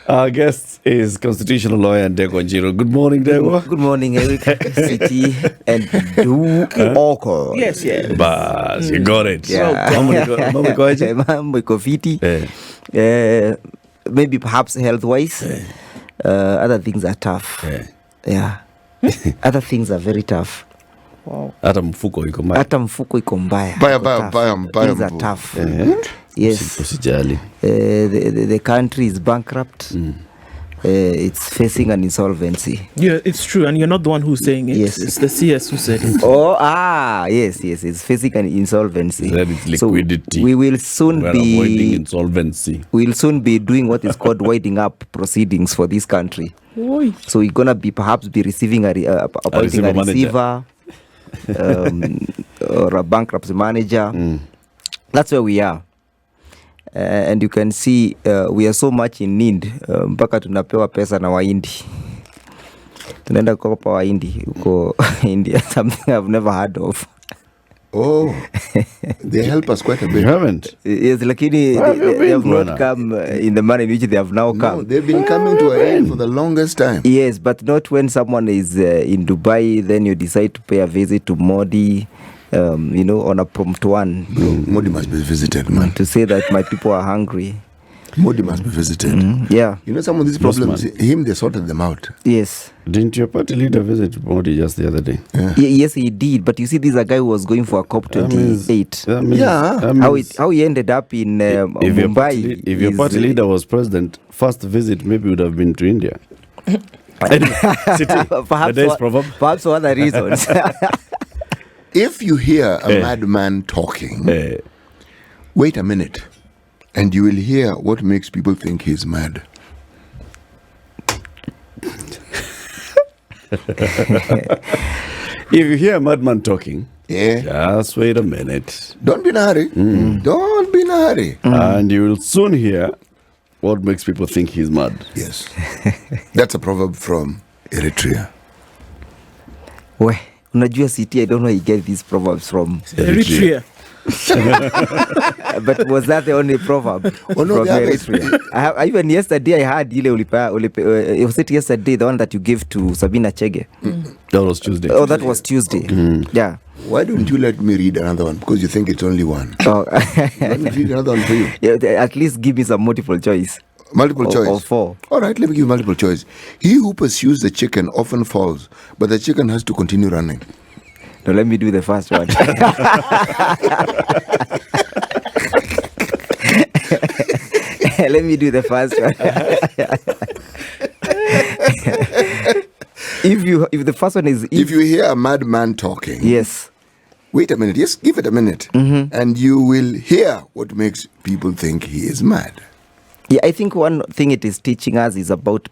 Our guest is constitutional lawyer NDEGWA NJIRU. Good morning, NDEGWA. Good morning, Eric. City and do Okoh. Yes. But you got it. Yeah. Mambo iko fiti. Maybe perhaps health-wise. Other things are tough. Yeah. Other things are very tough. Wow. Hata mfuko iko mbaya. Mbaya. Things are tough. Yes. Usijali. The country is bankrupt. It's facing an insolvency. Yeah, it's true. And you're not the one who's saying it. Yes. It's the CS who said it. Yes. It's facing an insolvency. That is liquidity. So we will soon We're be avoiding insolvency. We'll soon be doing what is called winding up proceedings for this country. Oy. So we're gonna perhaps be receiving appointing a receiver, or a bankruptcy manager. That's where we are. And you can see we are so much in need mpaka tunapewa pesa na Wahindi. Tunaenda kukopa Wahindi huko India, something I've never heard of. Oh, they help us quite a bit. You haven't? Yes, lakini they have not come in the manner in which they have now come. No, they've been coming to our aid for the longest time. Yes, but not when someone is in Dubai, then you decide to pay a visit to Modi, on a prompt one. Modi must be visited, man. To say that my people are hungry. Modi must be visited. Yeah. You know, some of these problems, they sorted them out. Yes. Didn't your party leader visit Modi just the other day? Yeah. Yes, he did. But you see, this is a guy who was going for a COP28. How he ended up in Mumbai. If your party leader was president, first visit maybe would have been to India. Perhaps for other reasons. If you hear a madman talking, wait a minute, and you will hear what makes people think he's mad. If you hear a madman talking, just wait a minute. Don't be in a hurry. Don't be in a hurry. And you will soon hear what makes people think he's mad. Yes. That's a proverb from Eritrea. Unajua City, I don't know where you get these proverbs from. Eritrea. But was that the only proverb from Eritrea? Even yesterday I had was it yesterday, the one that you gave to Sabina Chege? That was Tuesday. Oh, that was Tuesday. Yeah. Why don't you let me read another one? Because you think it's only one. Oh. Let me read another one for you. Yeah, at least give me some multiple choice. Multiple choice? Or four. All right, let me give you multiple choice. He who pursues the chicken often falls, but the chicken has to continue running. No, let me do the first one. Let me do the first one. If the first one is... If you hear a madman talking... Yes. Wait a minute. Yes, give it a minute. And you will hear what makes people think he is mad. Yeah, I think one thing it is teaching us is about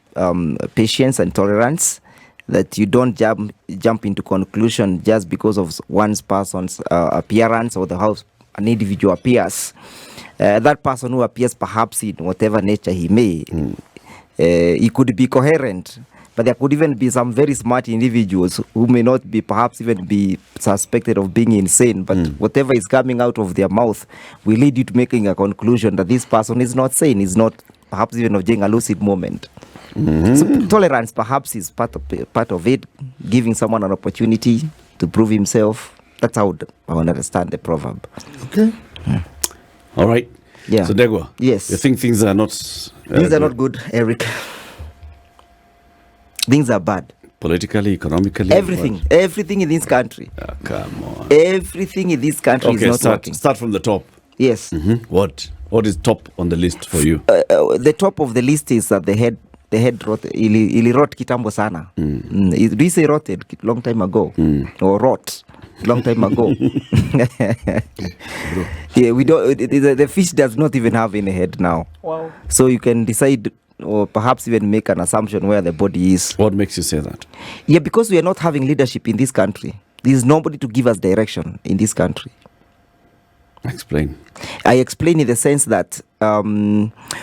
patience and tolerance, that you don't jump into conclusion just because of one person's appearance or how an individual appears. That person who appears perhaps in whatever nature he may, he could be coherent, but there could even be some very smart individuals who may not be perhaps even be suspected of being insane, but whatever is coming out of their mouth will lead you to making a conclusion that this person is not sane, is not perhaps even enjoying a lucid moment. So tolerance perhaps is part of it, giving someone an opportunity to prove himself. That's how I understand the proverb. Okay. All right. Yeah. So NDEGWA, yes. You think things are not... things are not good, Eric. Things are bad. Politically, economically? Everything in this country. Come on. Everything in this country is not working. Start from the top. Yes. What is top on the list for you? The top of the list is that the head wrote, ili wrote kitambo sana. Do you say rotted long time ago? Or rot long time ago? Yeah, we don't. The fish does not even have any head now. Wow. So you can decide, or perhaps even make an assumption where the body is. What makes you say that? Yeah, because we are not having leadership in this country. There is nobody to give us direction in this country. Explain. I explain in the sense that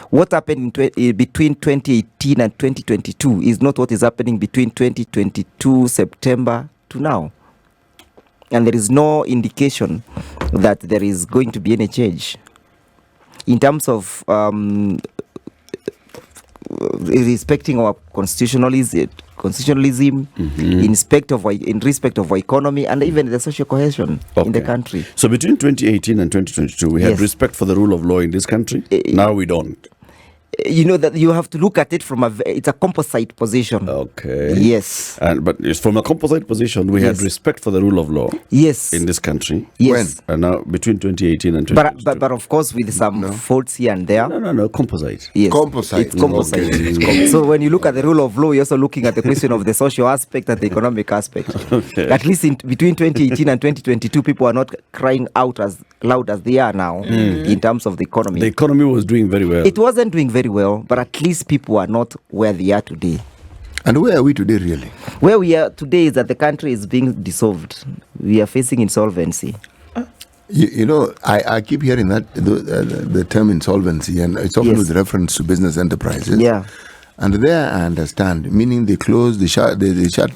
what happened between 2018 and 2022 is not what is happening between 2022 September to now. And there is no indication that there is going to be any change. In terms of respecting our constitutionalism, in respect of our economy, and even the social cohesion in the country. So between 2018 and 2022, we had respect for the rule of law in this country. Now we don't. You know that you have to look at it from it's a composite position. Okay. Yes. But it's from a composite position, we had respect for the rule of law. Yes. In this country. Yes. And now between 2018 and 2022. But of course with some faults here and there. No, composite. Yes. Composite. It's composite. Okay. It's composite. So when you look at the rule of law, you're also looking at the question of the social aspect and the economic aspect. Okay. At least between 2018 and 2022, people are not crying out as loud as they are now in terms of the economy. The economy was doing very well. It wasn't doing very well, but at least people are not where they are today. And where are we today, really? Where we are today is that the country is being dissolved. We are facing insolvency. You know, I keep hearing that the term insolvency, and it's often with reference to business enterprises. Yeah. And there I understand, meaning they close, they shut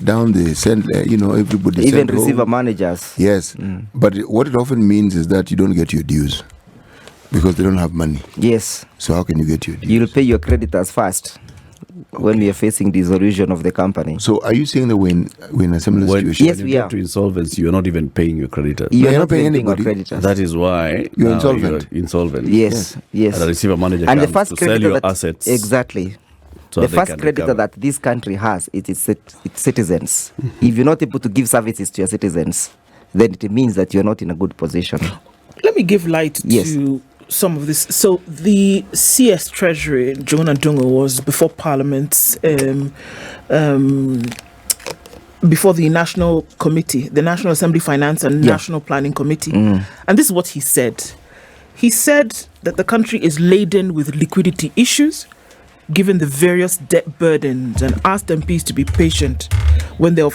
down, they send, everybody. Even receiver managers. Yes. But what it often means is that you don't get your dues because they don't have money. Yes. So how can you get your dues? You'll pay your creditors first when we are facing dissolution of the company. So are you saying that we're in a similar situation? Yes, when we you are. get to insolvency, you're not even paying your creditors. You're not paying paying our anybody. creditors. That is why You're now insolvent. You're insolvent. Yes. And the receiver manager And the comes first to sell creditor your that assets. exactly. So the they first can creditor recover. that this country has is its citizens. If you're not able to give services to your citizens, then it means that you're not in a good position. Let me give light to some of this. So the CS Treasury, Joan Adungo, was before Parliament, before the National Committee, the National Assembly Finance and National Planning Committee. And this is what he said. He said that the country is laden with liquidity issues, given the various debt burdens, and asked MPs to be patient when they're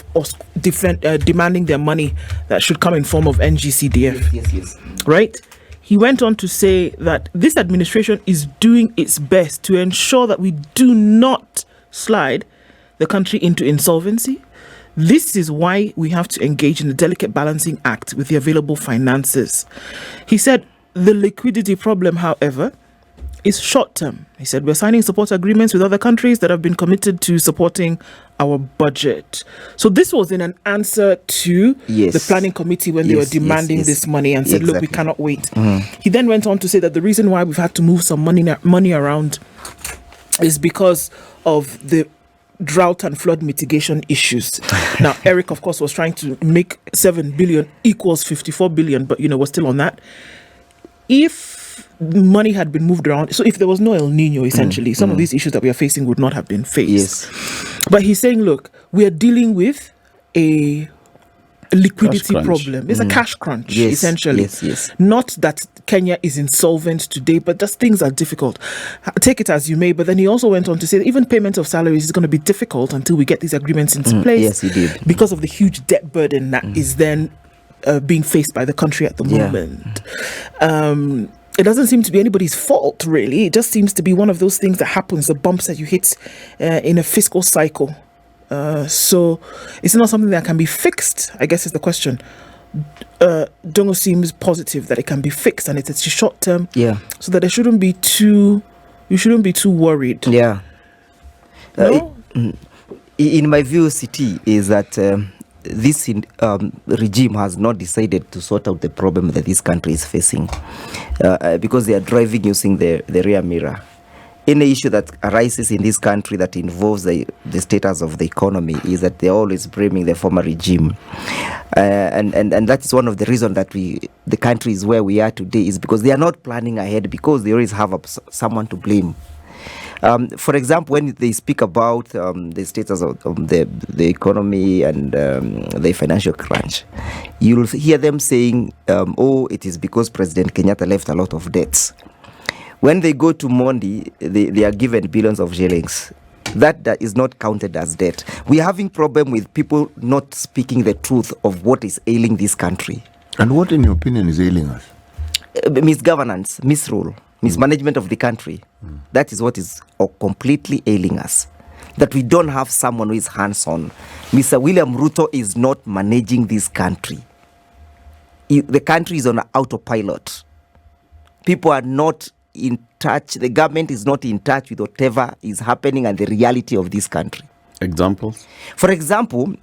demanding their money that should come in form of NGCDF. Yes. Right? He went on to say that this administration is doing its best to ensure that we do not slide the country into insolvency. This is why we have to engage in the delicate balancing act with the available finances. He said the liquidity problem, however, is short-term. He said, we're signing support agreements with other countries that have been committed to supporting our budget. So this was in an answer to the planning committee when they were demanding this money and said, look, we cannot wait. He then went on to say that the reason why we've had to move some money around is because of the drought and flood mitigation issues. Now, Eric, of course, was trying to make 7 billion equals 54 billion, but, we're still on that. If money had been moved around, so if there was no El Nino, essentially, some of these issues that we are facing would not have been faced. But he's saying, look, we are dealing with a liquidity problem. It's a cash crunch, essentially. Not that Kenya is insolvent today, but just things are difficult. Take it as you may. But then he also went on to say that even payment of salaries is going to be difficult until we get these agreements into place. Yes, he did. Because of the huge debt burden that is then being faced by the country at the moment. It doesn't seem to be anybody's fault, really. It just seems to be one of those things that happens, the bumps that you hit in a fiscal cycle. So it's not something that can be fixed, I guess is the question. Dongo seems positive that it can be fixed and it's a short term. So that you shouldn't be too worried. No? In my view, CT, is that this regime has not decided to sort out the problem that this country is facing because they are driving using the rear mirror. Any issue that arises in this country that involves the status of the economy is that they're always blaming the former regime. And that is one of the reasons that the country is where we are today, is because they are not planning ahead, because they always have someone to blame. For example, when they speak about the status of the economy and the financial crunch, you'll hear them saying, it is because President Kenyatta left a lot of debts. When they go to Mondi, they are given billions of shillings. That is not counted as debt. We are having problem with people not speaking the truth of what is ailing this country. And what, in your opinion, is ailing us? Misgovernance, misrule, mismanagement of the country. That is what is completely ailing us. That we don't have someone who is hands-on. Mr. William Ruto is not managing this country. The country is on autopilot. People are not in touch, the government is not in touch with whatever is happening and the reality of this country. Examples? For example,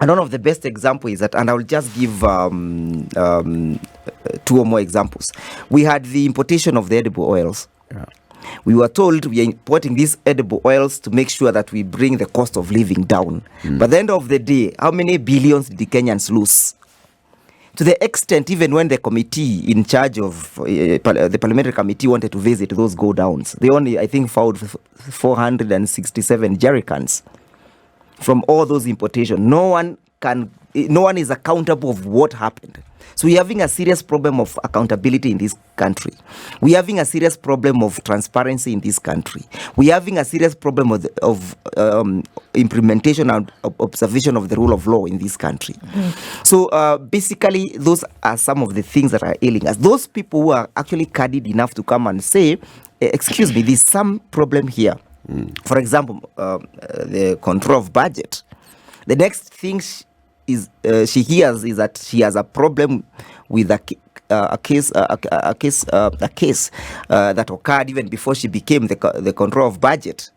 and one of the best examples is that, and I will just give 2 or more examples. We had the importation of the edible oils. Yeah. We were told we are importing these edible oils to make sure that we bring the cost of living down. But at the end of the day, how many billions did the Kenyans lose? To the extent, even when the committee in charge of the parliamentary committee wanted to visit those go downs, they only, I think, found 467 jerrycans from all those importations. No one is accountable of what happened. So we're having a serious problem of accountability in this country. We're having a serious problem of transparency in this country. We're having a serious problem of implementation and observation of the rule of law in this country. So basically, those are some of the things that are ailing us. Those people who are actually candid enough to come and say, excuse me, there's some problem here. For example, the control of budget. The next thing she hears is that she has a problem with a case that occurred even before she became the control of budget.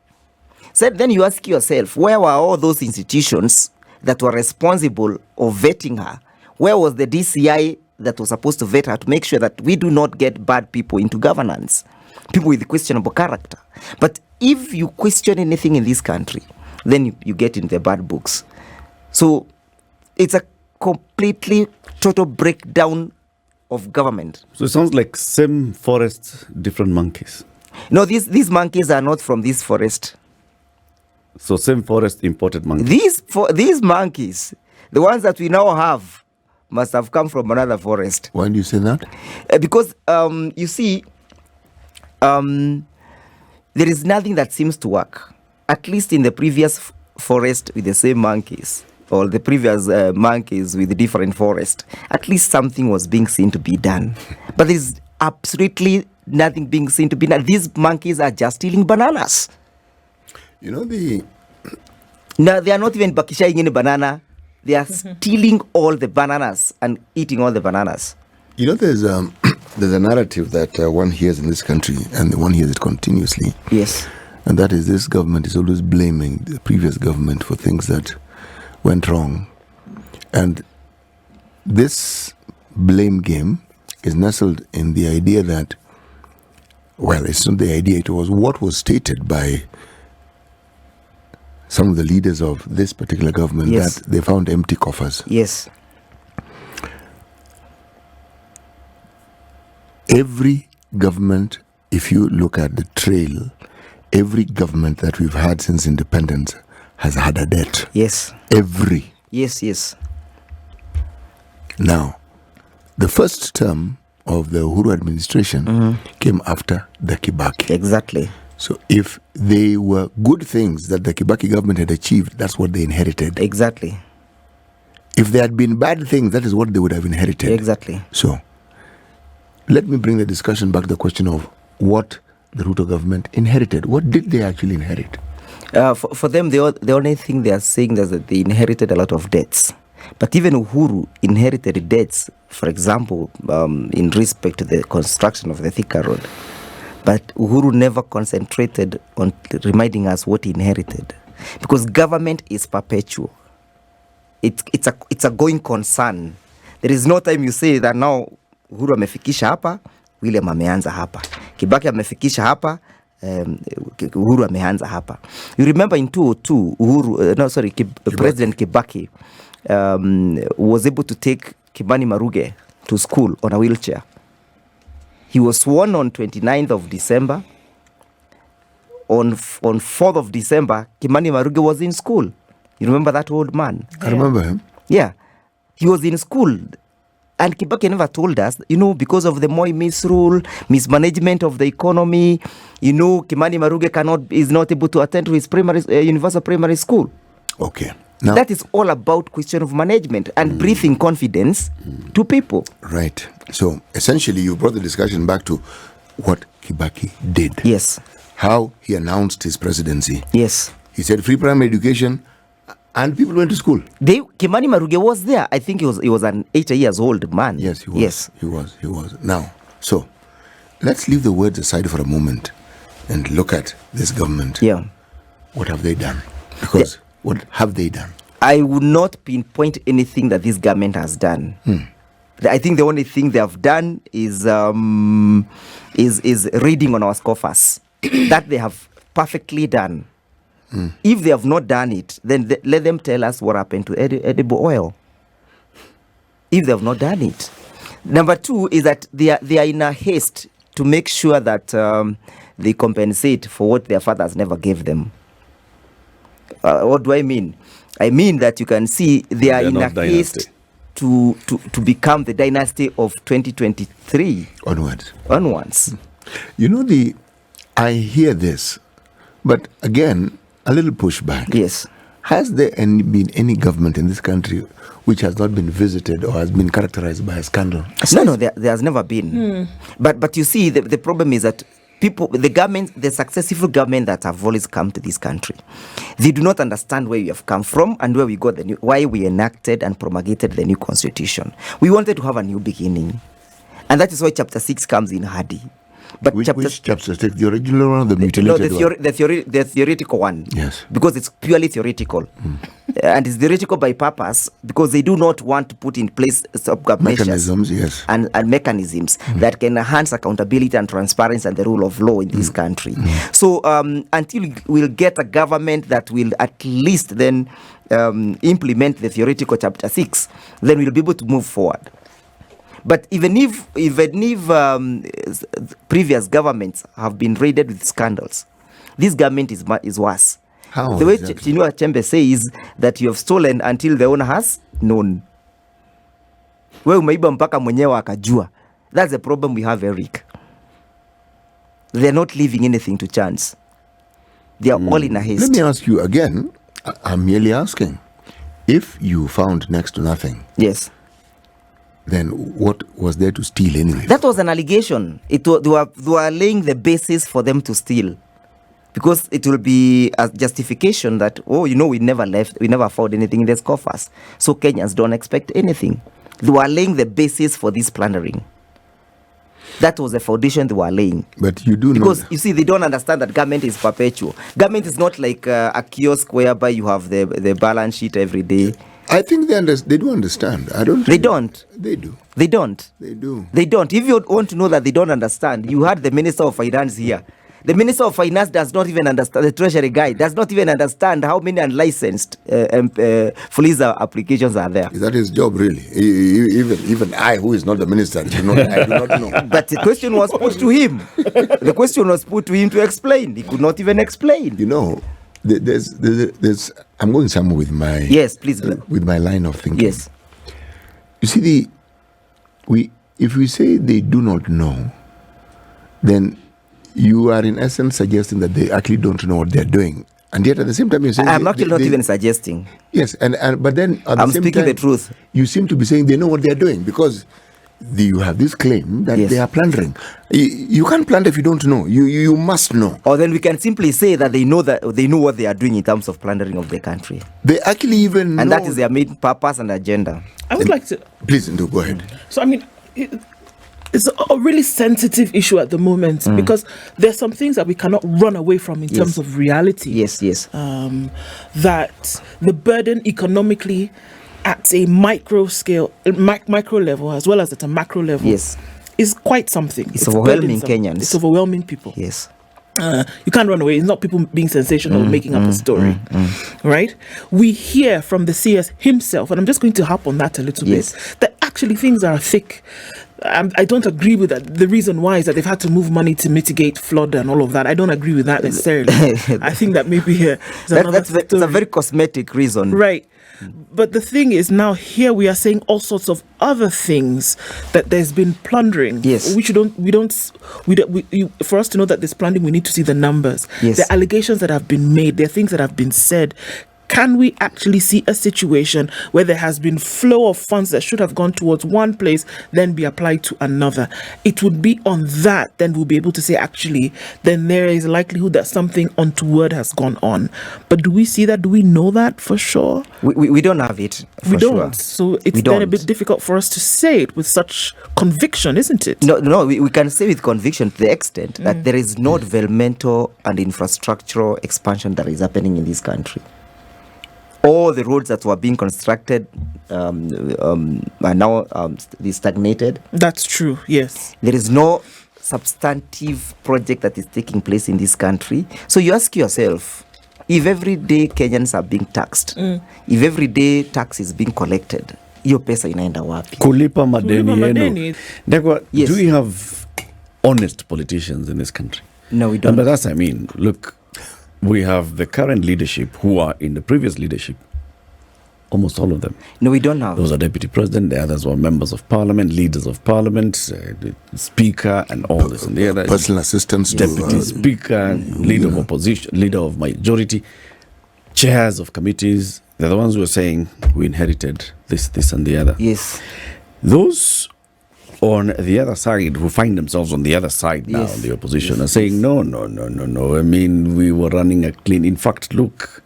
So then you ask yourself, where were all those institutions that were responsible of vetting her? Where was the DCI that was supposed to vet her to make sure that we do not get bad people into governance, people with questionable character? But if you question anything in this country, then you get in the bad books. So it's a completely total breakdown of government. So it sounds like same forest, different monkeys. No, these monkeys are not from this forest. So same forest, imported monkeys. These monkeys, the ones that we now have, must have come from another forest. Why do you say that? Because you see, there is nothing that seems to work. At least in the previous forest with the same monkeys, or the previous monkeys with different forest, at least something was being seen to be done. But there's absolutely nothing being seen to be done. These monkeys are just stealing bananas. You know No, they are not even bakishaing any banana. They are stealing all the bananas and eating all the bananas. You know, there's a narrative that one hears in this country, and one hears it continuously. Yes. And that is, this government is always blaming the previous government for things that went wrong. And this blame game is nestled in the idea that, well, it's not the idea, it was what was stated by some of the leaders of this particular government, yes, that they found empty coffers. Yes. Every government, if you look at the trail, every government that we've had since independence has had a debt. Yes. Every. Yes. Now, the first term of the Uhuru administration came after the Kibaki. Exactly. So if they were good things that the Kibaki government had achieved, that's what they inherited. Exactly. If there had been bad things, that is what they would have inherited. Exactly. So let me bring the discussion back to the question of what the Ruto government inherited. What did they actually inherit? For them, the only thing they are saying is that they inherited a lot of debts. But even Uhuru inherited debts, for example, in respect to the construction of the Thika Road. But Uhuru never concentrated on reminding us what he inherited. Because government is perpetual. It's a going concern. There is no time you say that now Uhuru amefikisha hapa, William ameanza hapa. Kibaki amefikisha hapa, Uhuru ameanza hapa. You remember in 2002, President Kibaki was able to take Kimani Maruge to school on a wheelchair. He was sworn on 29th of December. On 4th of December, Kimani Maruge was in school. You remember that old man? I remember him. Yeah. He was in school. And Kibaki never told us, because of the Moi misrule, mismanagement of the economy, Kimani Maruge is not able to attend to his universal primary school. Okay. Now, that is all about question of management and breathing confidence to people. Right. So essentially, you brought the discussion back to what Kibaki did. Yes. How he announced his presidency. Yes. He said free primary education, and people went to school. Kimani Maruge was there. I think he was an 8 years old man. Yes, he was. Yes. He was. Now, so let's leave the words aside for a moment and look at this government. Yeah. What have they done? Because what have they done? I would not pinpoint anything that this government has done. I think the only thing they have done is reading on our scoffers. That they have perfectly done. If they have not done it, then let them tell us what happened to edible oil. If they have not done it. Number two is that they are in a haste to make sure that they compensate for what their fathers never gave them. What do I mean? I mean that you can see they are in a haste to become the dynasty of 2023 onwards. You know, I hear this, but again, a little pushback. Yes. Has there been any government in this country which has not been visited or has been characterized by a scandal? No, there has never been. But you see, the problem is that the successful government that have always come to this country, they do not understand where we have come from and where we got why we enacted and promulgated the new constitution. We wanted to have a new beginning, and that is why Chapter 6 comes in handy. But which chapter 6? The original one or the mutilated one? The theoretical one. Yes. Because it's purely theoretical. And it's theoretical by purpose because they do not want to put in place mechanisms, yes, and mechanisms that can enhance accountability and transparency and the rule of law in this country. So until we'll get a government that will at least then implement the theoretical Chapter 6, then we'll be able to move forward. But even if previous governments have been raided with scandals, this government is worse. How? The way exactly? Chinua Achembe says that you have stolen until the owner has known. We umeiba mpaka mwenyewe akajua. That's the problem we have, Eric. They're not leaving anything to chance. They are all in a haste. Let me ask you again. I'm merely asking. If you found next to nothing, yes, then what was there to steal anyway? That was an allegation. They were laying the basis for them to steal. Because it will be a justification that, we never found anything in the coffers. So Kenyans don't expect anything. They were laying the basis for this plundering. That was the foundation they were laying. But you do know. Because, you see, they don't understand that government is perpetual. Government is not like a kiosk whereby you have the balance sheet every day. I think they do understand. They don't. They do. They don't. They do. They don't. If you want to know that they don't understand, you had the Minister of Finance here. The Minister of Finance does not even understand, the Treasury guy does not even understand how many unlicensed Fuliza applications are there. Is that his job, really? Even I, who is not the minister, I do not know. But the question was put to him. The question was put to him to explain. He could not even explain. You know, there's I'm going somewhere with my... Yes, please. With my line of thinking. Yes. You see, if we say they do not know, then you are in essence suggesting that they actually don't know what they're doing. And yet at the same time you're saying... I'm actually not even suggesting. Yes, but then at I'm the same speaking time, the truth. You seem to be saying they know what they're doing because you have this claim that they are plundering. You can't plunder if you don't know. You must know. Or then we can simply say that they know what they are doing in terms of plundering of the country. They actually even know. And that is their main purpose and agenda. I would like to... Please, go ahead. So, I mean... It's a really sensitive issue at the moment because there's some things that we cannot run away from in terms of reality. Yes. That the burden economically at a micro scale, micro level, as well as at a macro level, is quite something. It's overwhelming Kenyans. It's overwhelming people. Yes. You can't run away. It's not people being sensational, making up a story, right? We hear from the CS himself, and I'm just going to harp on that a little bit, that actually things are thick. I don't agree with that. The reason why is that they've had to move money to mitigate flood and all of that. I don't agree with that necessarily. I think that maybe that's a very cosmetic reason. Right. But the thing is, now here we are saying all sorts of other things that there's been plundering. Yes. For us to know that there's plundering, we need to see the numbers. Yes. The allegations that have been made, there are things that have been said. can we actually see a situation where there has been flow of funds that should have gone towards one place, then be applied to another? It would be on that, then we'll be able to say, actually, then there is a likelihood that something untoward has gone on. But do we see that? Do we know that for sure? We don't have it for we don't. sure. So it's then a bit difficult for us to say it with such conviction, isn't it? No, we can say with conviction to the extent that there is no developmental and infrastructural expansion that is happening in this country. All the roads that were being constructed are now stagnated. That's true, yes. There is no substantive project that is taking place in this country. So you ask yourself, if every day Kenyans are being taxed, if every day tax is being collected, hiyo pesa inaenda wapi? Kulipa madeni yenu. NDEGWA, Yes. do we have honest politicians in this country? No, we don't. And by that I mean, look, we have the current leadership who are in the previous leadership, almost all of them. No, we don't have. Those are deputy president, the others were members of parliament, leaders of parliament, the speaker, and all this and the other. Personal assistants, Deputy speaker, leader of opposition, leader of majority, chairs of committees. They're the ones who are saying we inherited this, and the other. Yes. Those on the other side who find themselves on the other side now, Yes. the opposition, are saying, no. I mean, we were running a clean. In fact, look,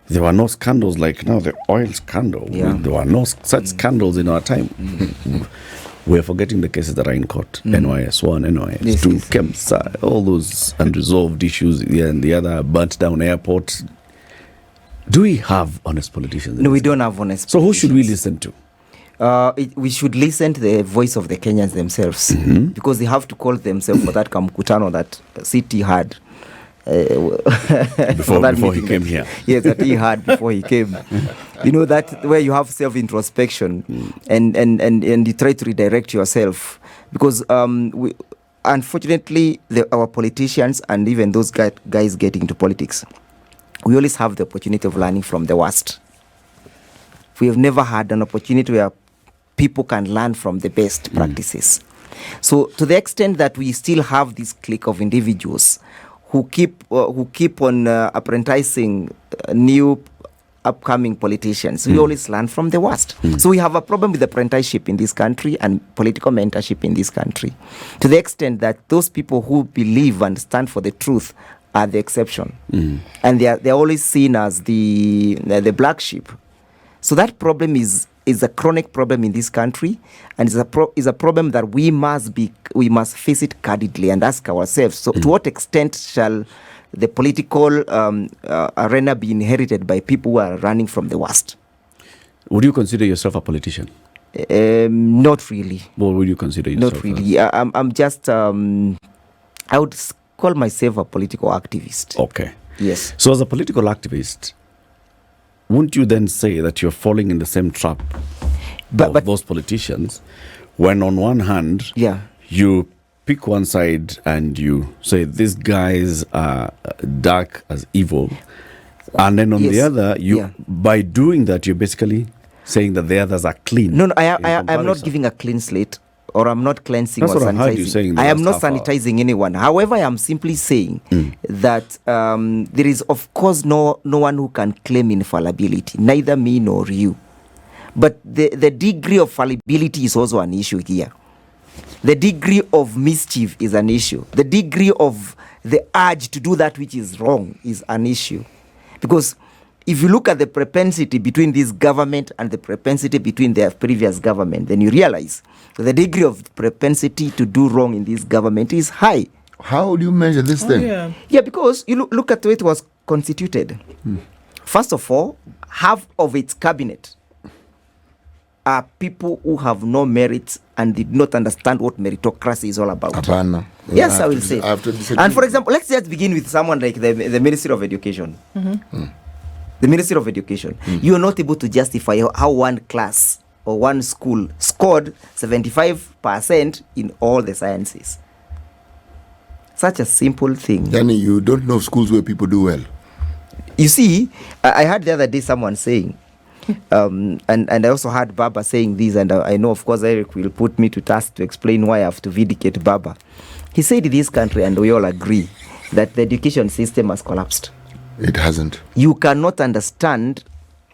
there were no scandals like now the oil scandal. Yeah. There were no such scandals in our time. We're forgetting the cases that are in court. NYS 1, NYS 2, Yes. KEMSA, all those unresolved issues here and the other, burnt down airports. Do we have honest politicians? No, we don't have honest. So who should we politicians. listen to? We should listen to the voice of the Kenyans themselves, because they have to call themselves for that kamkutano that City had Before he came here. Yes, that he had before he came. You know, that where you have self-introspection and you try to redirect yourself, because unfortunately our politicians and even those guys getting into politics, we always have the opportunity of learning from the worst. We have never had an opportunity where people can learn from the best practices. So to the extent that we still have this clique of individuals who keep on apprenticing new upcoming politicians, we always learn from the worst. So we have a problem with apprenticeship in this country and political mentorship in this country, to the extent that those people who believe and stand for the truth are the exception, and they're always seen as the black sheep. So that problem is a chronic problem in this country, and is a problem that we must face it candidly and ask ourselves. So to what extent shall the political arena be inherited by people who are running from the worst? Would you consider yourself a politician? Not really. What would you consider yourself? Not really. I'm just I would call myself a political activist. Okay. Yes. So as a political activist, wouldn't you then say that you're falling in the same trap of those politicians, when on one hand, you pick one side and you say these guys are dark as evil, and then on the other, by doing that, you're basically saying that the others are clean? No, I'm not giving a clean slate, or I'm not cleansing or sanitizing. I am not sanitizing anyone. However, I am simply saying that there is, of course, no one who can claim infallibility, neither me nor you. But the degree of fallibility is also an issue here. The degree of mischief is an issue. The degree of the urge to do that which is wrong is an issue. Because if you look at the propensity between this government and the propensity between their previous government, then you realize that the degree of propensity to do wrong in this government is high. How do you measure this thing? Yeah, because you look at the way it was constituted. First of all, half of its cabinet are people who have no merit and did not understand what meritocracy is all about. Japanni. Yes, I will say. And for example, let's just begin with someone like the Ministry of Education. The Ministry of Education. You are not able to justify how one class or one school scored 75% in all the sciences. Such a simple thing. Danny, you don't know schools where people do well. You see, I heard the other day someone saying, and I also heard Baba saying this, and I know, of course, Eric will put me to task to explain why I have to vindicate Baba. He said in this country, and we all agree, that the education system has collapsed. It hasn't. You cannot understand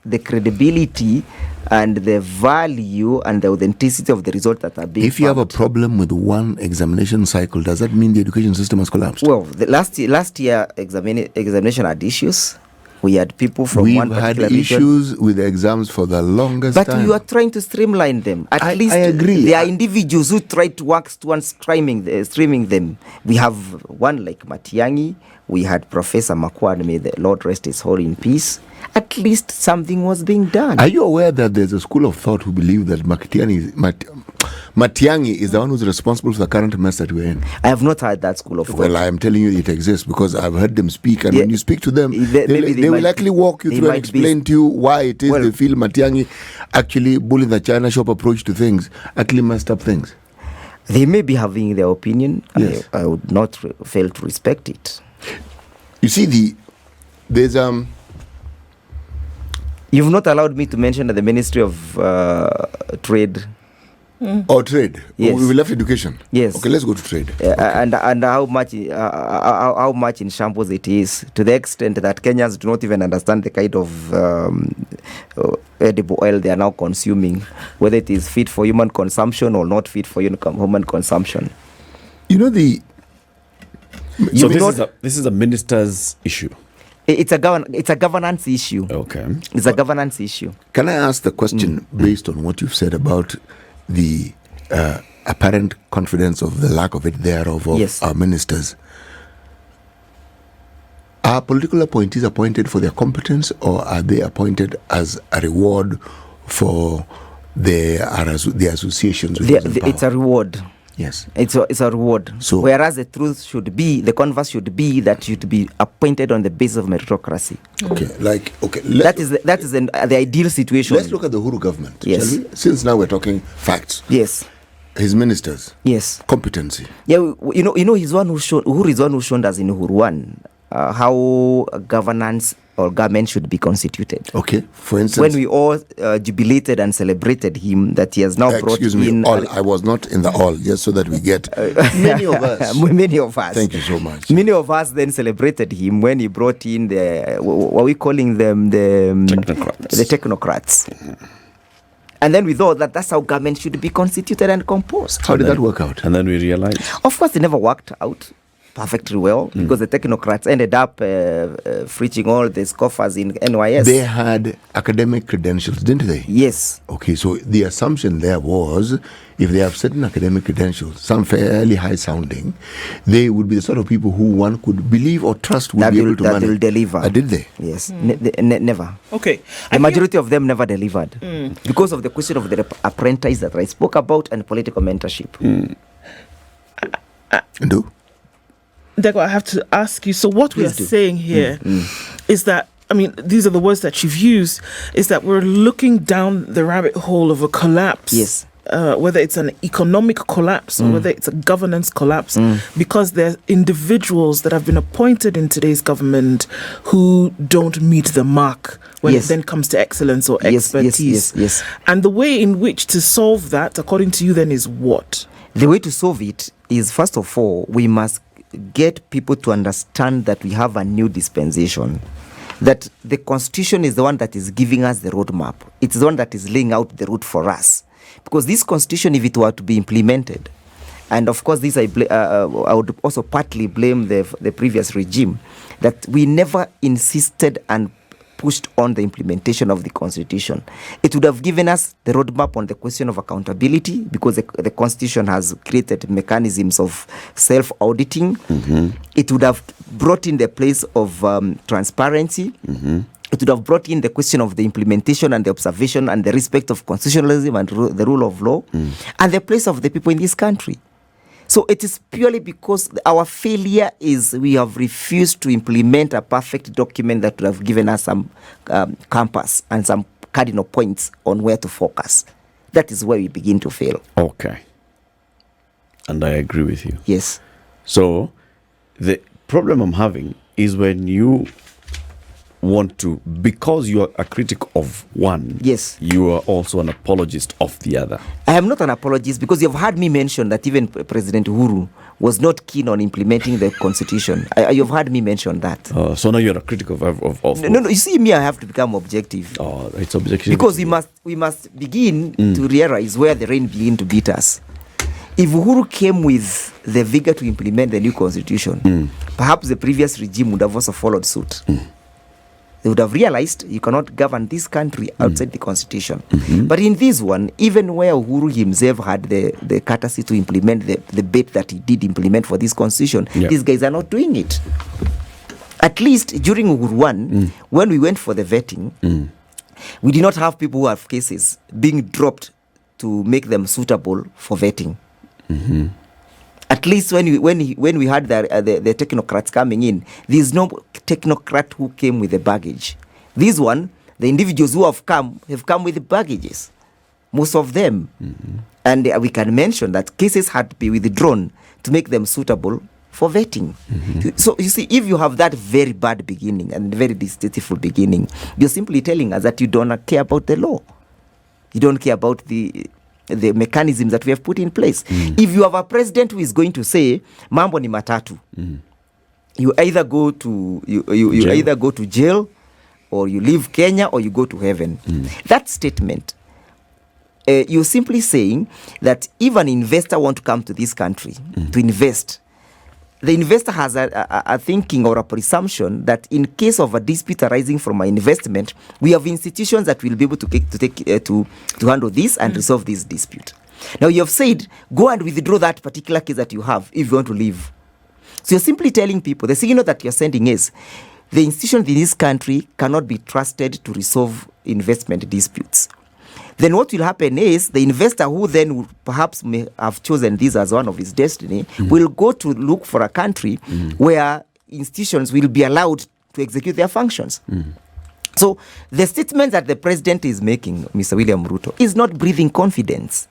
the credibility and the value and the authenticity of the result that are being If you have a found. problem with one examination cycle, does that mean the education system has collapsed? Well, the last year examination had issues. We had people from one We've had particular region. issues with the exams for the longest But time. you are trying to streamline them. At least I agree. there are individuals who try to work towards streaming them. We have one like Matiang'i. We had Professor Makwan, may the Lord rest his soul in peace. At least something was being done. Are you aware that there's a school of thought who believe that Matiang'i is the one who's responsible for the current mess that we're in? I have not heard that school of thought. Well, I am telling you it exists because I've heard them speak, and Yeah, when you speak to them, they they will likely walk you through and explain to you why it is they feel Matiang'i actually bullying the China shop approach to things, actually messed up things. They may be having their opinion. Yes. I would not fail to respect it. You see, there's You've not allowed me to mention that the Ministry of Trade. Or trade. Yes. We left education. Yes. Okay, let's go to trade. And how much in shambles it is, to the extent that Kenyans do not even understand the kind of edible oil they are now consuming, whether it is fit for human consumption or not fit for human consumption. You know So this is a minister's issue. It's a governance issue. Okay. It's a governance issue. Can I ask the question based on what you've said about the apparent confidence of the lack of it thereof of Yes. our ministers? Are political appointees appointed for their competence, or are they appointed as a reward for the associations with those in power? It's a reward. Yes. It's a reward. So- whereas the truth should be, the converse should be that you should be appointed on the basis of meritocracy. Okay. That is the ideal situation. Let's look at the Uhuru government. Yes. Shall we? Since now we're talking facts. Yes. His ministers. Yes. Competency. Yeah, Uhuru is one who showed us in Uhuru 1 how governance or government should be constituted. Okay. For instance, When we all jubilated and celebrated him that he has now brought excuse me, in. all. I was not in the all, just so that we get many of us. Many of us. Thank you so much. Many of us then celebrated him when he brought in what are we calling them? Technocrats. The technocrats. And then we thought that that's how government should be constituted and composed. How did that work out? And then we realized. Of course, it never worked out perfectly well because the technocrats ended up preaching all the scoffers in NYS. They had academic credentials, didn't they? Yes. Okay, so the assumption there was if they have certain academic credentials, some fairly high sounding, they would be the sort of people who one could believe or trust would be able to manage. That will deliver. Did they? Yes. Never. Okay. The majority of them never delivered because of the question of the apprentice that I spoke about and political mentorship. Do? NDEGWA, I have to ask you, so what we are Please do. saying here is that, I mean, these are the words that you've used, is that we're looking down the rabbit hole of a collapse. Yes. Whether it's an economic collapse or whether it's a governance collapse, because there's individuals that have been appointed in today's government who don't meet the mark when Yes. it then comes to excellence or Yes, expertise. yes. And the way in which to solve that, according to you, then is what? The way to solve it is, first of all, we must get people to understand that we have a new dispensation, that the Constitution is the one that is giving us the roadmap. It's the one that is laying out the route for us. Because this Constitution, if it were to be implemented, and of course this I would also partly blame the previous regime, that we never insisted and pushed on the implementation of the Constitution. It would have given us the roadmap on the question of accountability, because the Constitution has created mechanisms of self-auditing. It would have brought in the place of transparency. It would have brought in the question of the implementation and the observation and the respect of constitutionalism and the rule of law, and the place of the people in this country. So it is purely because our failure is we have refused to implement a perfect document that would have given us some compass and some cardinal points on where to focus. That is where we begin to fail. Okay. And I agree with you. Yes. So the problem I'm having is when want to, because you are a critic of one, yes, you are also an apologist of the other. I am not an apologist, because you've heard me mention that even President Uhuru was not keen on implementing the constitution. You've heard me mention that. So now you're a critic of No, you see me, I have to become objective. Oh, it's objective. Because we must begin to realize where the rain begin to beat us. If Uhuru came with the vigor to implement the new constitution, perhaps the previous regime would have also followed suit. They would have realized you cannot govern this country outside the constitution. But in this one, even where Uhuru himself had the courtesy to implement the bit that he did implement for this constitution, these guys are not doing it. At least during Uhuru 1, when we went for the vetting, we did not have people who have cases being dropped to make them suitable for vetting. At least when we had the technocrats coming in, there's no technocrat who came with the baggage. This one, the individuals who have come with baggages, most of them. And we can mention that cases had to be withdrawn to make them suitable for vetting. So you see, if you have that very bad beginning and very distasteful beginning, you're simply telling us that you don't care about the law. You don't care about the mechanisms that we have put in place. If you have a president who is going to say mambo ni matatu, you either go to you either go to jail, or you leave Kenya, or you go to heaven. That statement, you're simply saying that if an investor want to come to this country to invest, the investor has a thinking or a presumption that in case of a dispute arising from an investment, we have institutions that will be able to handle this and resolve this dispute. Now you have said, go and withdraw that particular case that you have if you want to leave. So you're simply telling people, the signal that you're sending is, the institutions in this country cannot be trusted to resolve investment disputes. Then what will happen is the investor who then perhaps may have chosen this as one of his destiny will go to look for a country where institutions will be allowed to execute their functions. So the statement that the president is making, Mr. William Ruto, is not breathing confidence.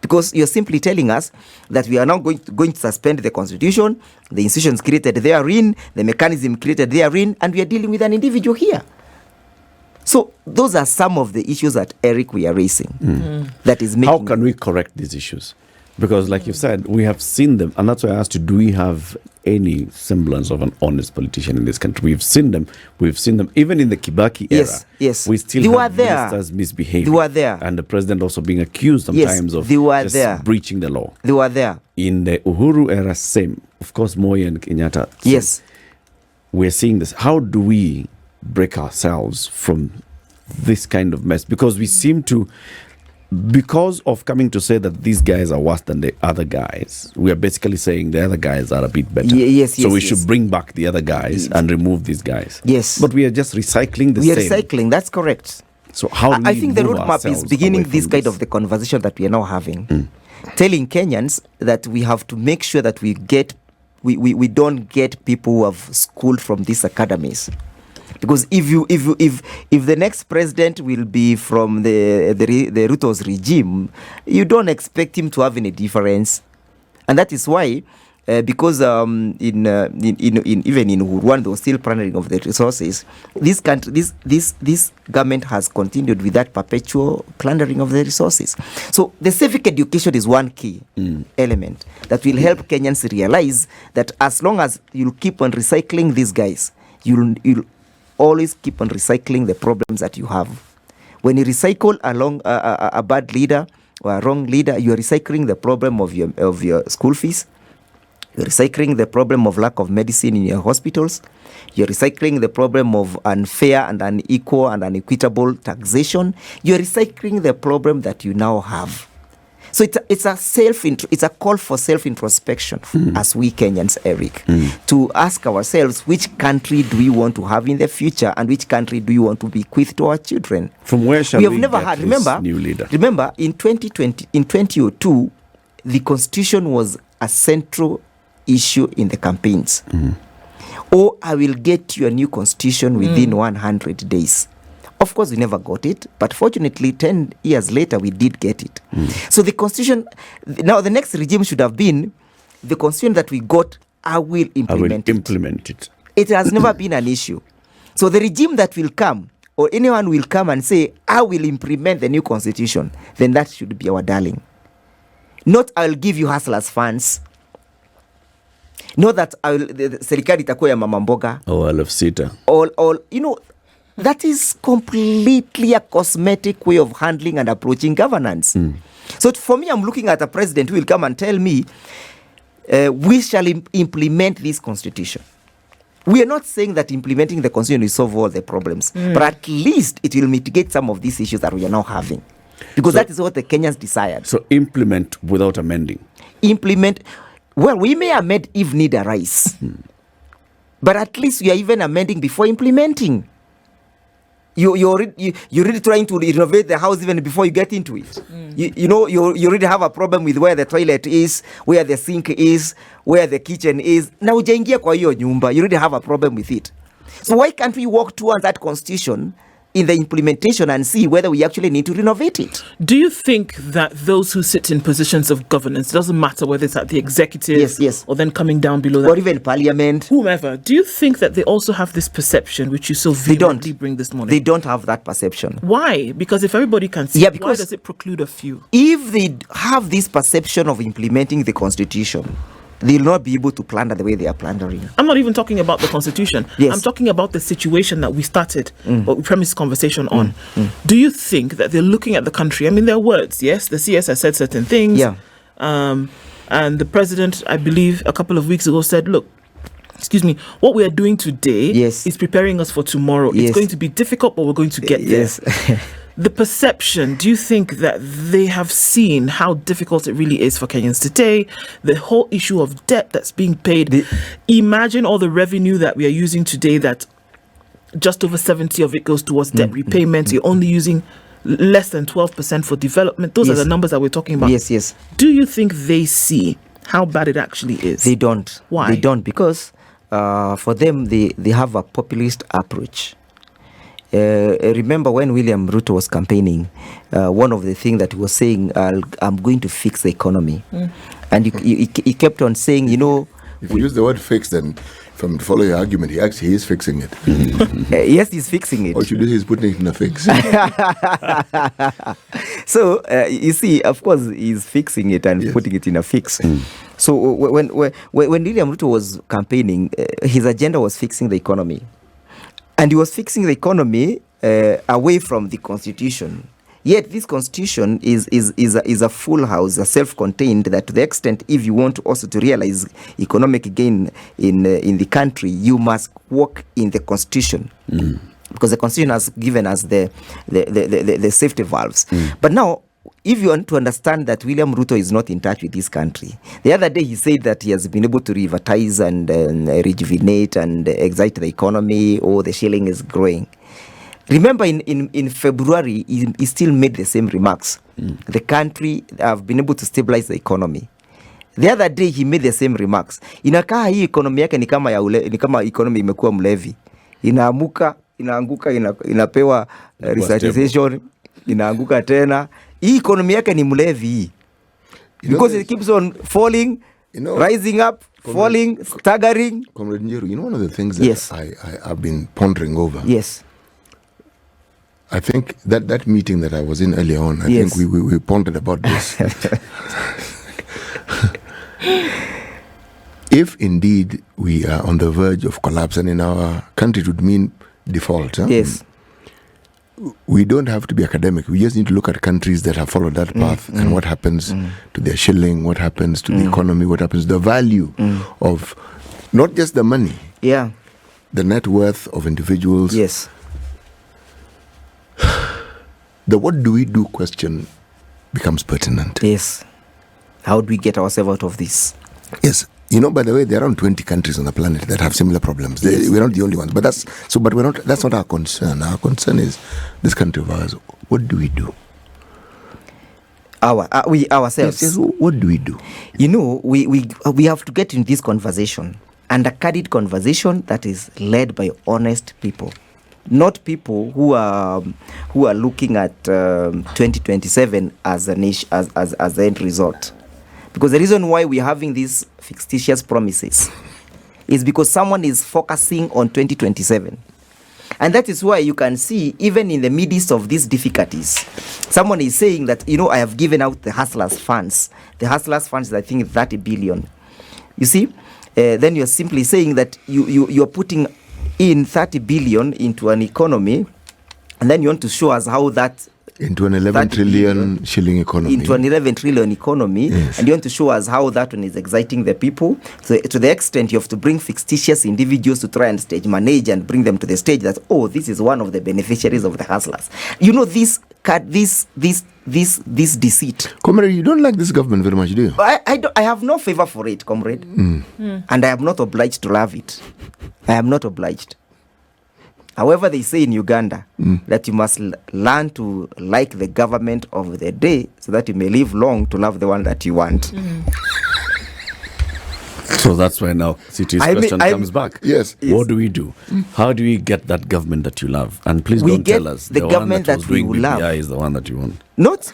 Because you're simply telling us that we are now going to suspend the constitution, the institutions created therein, the mechanism created therein, and we are dealing with an individual here. So those are some of the issues that, Eric, we are raising. That is making. How can we correct these issues? Because like you said, we have seen them, and that's why I asked you, do we have any semblance of an honest politician in this country? We've seen them even in the Kibaki era. Yes. We still have ministers misbehaving. They were there. And the president also being accused sometimes of just breaching the law. They were there. In the Uhuru era, same. Of course, Moi and Kenyatta. Yes. We're seeing this. How do we break ourselves from this kind of mess? Because we seem to, because of coming to say that these guys are worse than the other guys, we are basically saying the other guys are a bit better. So we should bring back the other guys and remove these guys. Yes. But we are just recycling the same. We are recycling, that's correct. So how do we I think the roadmap is beginning this kind of the conversation that we are now having. Telling Kenyans that we have to make sure that we don't get people who have schooled from these academies. Because if the next president will be from the Ruto's regime, you don't expect him to have any difference, and that is why, because even in Uhuru, there was still plundering of the resources. This government has continued with that perpetual plundering of the resources. So the civic education is one key element that will help Kenyans realize that as long as you keep on recycling these guys, you'll always keep on recycling the problems that you have. When you recycle along a bad leader or a wrong leader, you are recycling the problem of your school fees. You're recycling the problem of lack of medicine in your hospitals. You're recycling the problem of unfair and unequal and unequitable taxation. You're recycling the problem that you now have. So it's a call for self-introspection as we Kenyans, Eric, to ask ourselves, which country do we want to have in the future, and which country do we want to bequeath to our children? From where shall we have never had, remember, new leader? Remember, in 2002, the constitution was a central issue in the campaigns. Or I will get you a new constitution within 100 days. Of course, we never got it, but fortunately, 10 years later, we did get it. So the constitution, now the next regime should have been, the constitution that we got, I will implement it. It It has never been an issue. So the regime that will come, or anyone will come and say, I will implement the new constitution, then that should be our darling. Not I'll give you hustlers funds. Not that serikali itakuwa ya mama mboga. Or I'll have sita. All, that is completely a cosmetic way of handling and approaching governance. So for me, I'm looking at a president who will come and tell me, we shall implement this constitution. We are not saying that implementing the constitution will solve all the problems, but at least it will mitigate some of these issues that we are now having. Because that is what the Kenyans desired. So implement without amending. Implement. Well, we may amend if need arise. But at least we are even amending before implementing. You're really trying to renovate the house even before you get into it. You already have a problem with where the toilet is, where the sink is, where the kitchen is. Na hujaingia kwa hiyo nyumba, you already have a problem with it. So why can't we walk towards that constitution in the implementation and see whether we actually need to renovate it? Do you think that those who sit in positions of governance, doesn't matter whether it's at the executive yes. or then coming down below that, or even parliament, whomever, do you think that they also have this perception which you so vehemently bring this morning? They don't have that perception. Why? Because if everybody can see, why does it preclude a few? If they have this perception of implementing the constitution, they'll not be able to plunder the way they are plundering. I'm not even talking about the constitution. Yes. I'm talking about the situation that we started, what we premised conversation on. Do you think that they're looking at the country? I mean, their words, yes, the CS has said certain things. Yeah. And the president, I believe, a couple of weeks ago said, look, what we are doing today is preparing us for tomorrow. It's going to be difficult, but we're going to get there. The perception, do you think that they have seen how difficult it really is for Kenyans today? The whole issue of debt that's being paid. Imagine all the revenue that we are using today, that just over 70 of it goes towards debt repayment. You're only using less than 12% for development. Those are the numbers that we're talking about. Yes. Do you think they see how bad it actually is? They don't. Why? They don't, because for them, they have a populist approach. Remember when William Ruto was campaigning, one of the things that he was saying, I'm going to fix the economy. And he kept on saying, if you use the word fix, then if I'm to follow your argument, he actually is fixing it. Yes, he's fixing it. Or should he's putting it in a fix. So, you see, of course, he's fixing it and putting it in a fix. So when William Ruto was campaigning, his agenda was fixing the economy. And he was fixing the economy away from the constitution. Yet this constitution is a full house, a self-contained, that to the extent, if you want also to realize economic gain in the country, you must work in the constitution. Because the constitution has given us the safety valves. But now, if you want to understand that William Ruto is not in touch with this country, the other day he said that he has been able to revitalize and rejuvenate and excite the economy, or the shilling is growing. Remember, in February, he still made the same remarks. The country have been able to stabilize the economy. The other day he made the same remarks. Inakaa hii economy yake ni kama economy imekuwa mlevi. Inaamuka, inaanguka, inapewa resuscitation, inaanguka tena. Hii economy yake ni mlevi hii. Because it keeps on falling, rising up, falling, staggering. Comrade Njiru, one of the things that I've been pondering over. Yes. I think that meeting that I was in earlier on, I think we pondered about this. If indeed we are on the verge of collapse, and in our country it would mean default. Yes. We don't have to be academic. We just need to look at countries that have followed that path and what happens to their shilling, what happens to the economy, what happens to the value of not just the money, the net worth of individuals. Yes. The what do we do question becomes pertinent. Yes. How do we get ourselves out of this? Yes. By the way, there are around 20 countries on the planet that have similar problems. We're not the only ones, but that's not our concern. Our concern is this country of ours. What do we do? We ourselves. Yes, what do we do? We have to get in this conversation, and a candid conversation that is led by honest people, not people who are looking at 2027 as the end result. Because the reason why we're having these fictitious promises is because someone is focusing on 2027. And that is why you can see, even in the midst of these difficulties, someone is saying that, I have given out the hustlers funds. The hustlers funds is, I think, 30 billion. You see? Then you're simply saying that you're putting in 30 billion into an economy, and then you want to show us how that into an 11 trillion shilling economy. Into an 11 trillion economy. Yes. And you want to show us how that one is exciting the people. So to the extent you have to bring fictitious individuals to try and stage manage and bring them to the stage that, this is one of the beneficiaries of the hustlers. This deceit. Comrade, you don't like this government very much, do you? I have no favor for it, comrade. And I am not obliged to love it. I am not obliged. However, they say in Uganda that you must learn to like the government of the day so that you may live long to love the one that you want. So that's why now City's question comes back. Yes. What do we do? How do we get that government that you love? And please don't tell us the government that we love is the one that you want.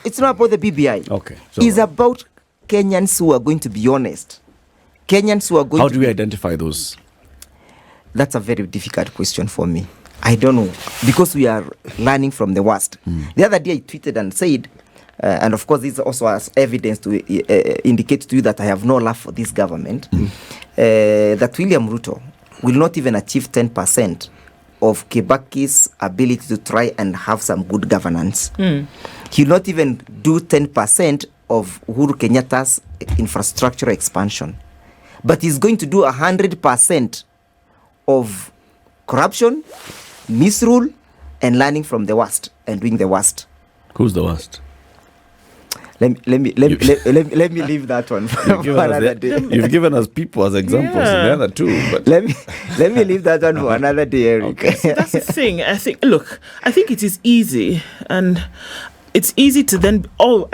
It's not about the BBI. Okay. It's about Kenyans who are going to be honest. Kenyans who are going How do we identify those? That's a very difficult question for me. I don't know, because we are learning from the worst. The other day I tweeted and said, and of course this also has evidence to indicate to you that I have no love for this government, that William Ruto will not even achieve 10% of Kibaki's ability to try and have some good governance. He will not even do 10% of Uhuru Kenyatta's infrastructure expansion. But he's going to do 100% of corruption, misrule, and learning from the worst and doing the worst. Who's the worst? Let me leave that one for another day. You've given us people as examples, and the other two. But let me leave that one for another day, Eric. Okay. So that's the thing. I think it is easy, and it's easy to then,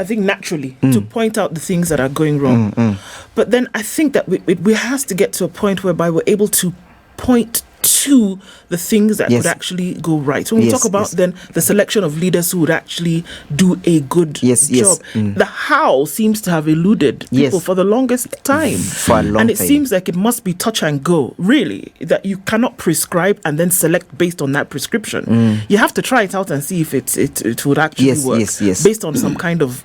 naturally, to point out the things that are going wrong. But then I think that we has to get to a point whereby we're able to point to the things that could actually go right. So when we talk about then the selection of leaders who would actually do a good job, the how seems to have eluded people for the longest time. For a long and it time. seems like it must be touch and go, really, that you cannot prescribe and then select based on that prescription. You have to try it out and see if it would actually work based on some kind of,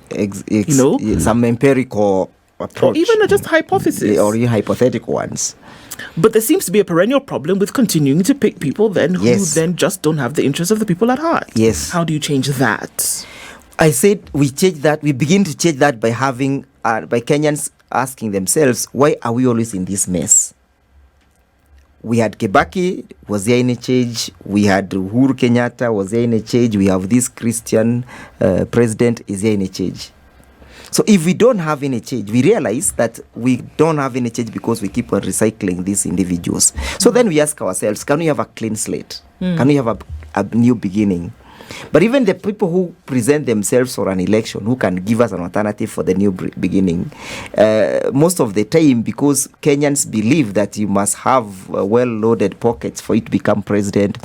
some empirical approach. Or even just hypothesis. Or hypothetical ones. But there seems to be a perennial problem with continuing to pick people then who then just don't have the interests of the people at heart. Yes. How do you change that? I said we change that. We begin to change that by having, by Kenyans asking themselves, why are we always in this mess? We had Kibaki, was there any change? We had Uhuru Kenyatta, was there any change? We have this Christian president, is there any change? So if we don't have any change, we realize that we don't have any change because we keep on recycling these individuals. So then we ask ourselves, can we have a clean slate? Can we have a new beginning? But even the people who present themselves for an election, who can give us an alternative for the new beginning, most of the time, because Kenyans believe that you must have well-loaded pockets for it to become president,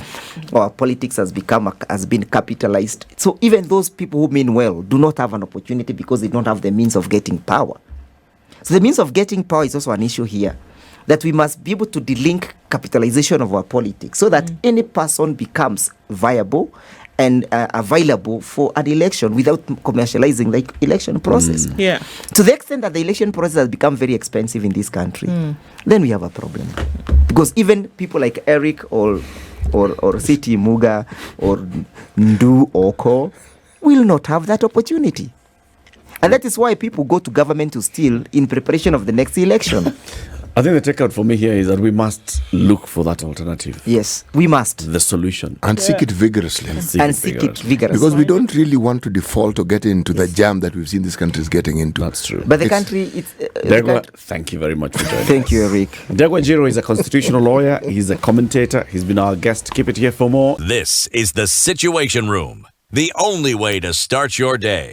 or politics has been capitalized. So even those people who mean well do not have an opportunity because they don't have the means of getting power. So the means of getting power is also an issue here, that we must be able to delink capitalization of our politics so that any person becomes viable and available for an election without commercializing the election process. To the extent that the election process has become very expensive in this country, then we have a problem. Because even people like Eric or City Muga or Ndu Okoh will not have that opportunity. And that is why people go to government to steal in preparation of the next election. I think the takeout for me here is that we must look for that alternative. Yes, we must. The solution. And seek it vigorously. Because we don't really want to default or get into the jam that we've seen this country is getting into. That's true. But the country... Thank you very much for joining Thank us. you, Eric. NDEGWA NJIRU is a constitutional lawyer. He's a commentator. He's been our guest. Keep it here for more. This is The Situation Room, the only way to start your day.